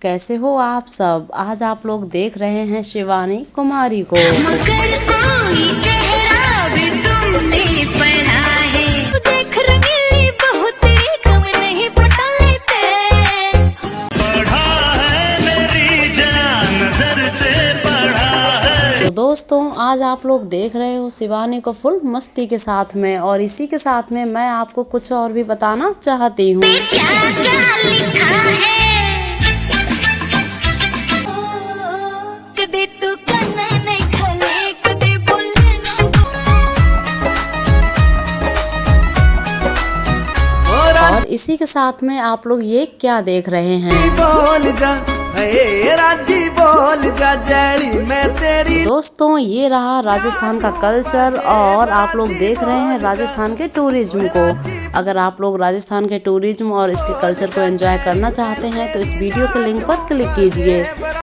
कैसे हो आप सब। आज आप लोग देख रहे हैं शिवानी कुमारी को। तो दोस्तों आज आप लोग देख रहे हो शिवानी को फुल मस्ती के साथ में, और इसी के साथ में मैं आपको कुछ और भी बताना चाहती हूँ। और इसी के साथ में आप लोग ये क्या देख रहे हैं। बोल जा राजी बोल जा जड़ी मैं तेरी। दोस्तों ये रहा राजस्थान का कल्चर, और आप लोग देख रहे हैं राजस्थान के टूरिज्म को। अगर आप लोग राजस्थान के टूरिज्म और इसके कल्चर को एंजॉय करना चाहते हैं तो इस वीडियो के लिंक पर क्लिक कीजिए।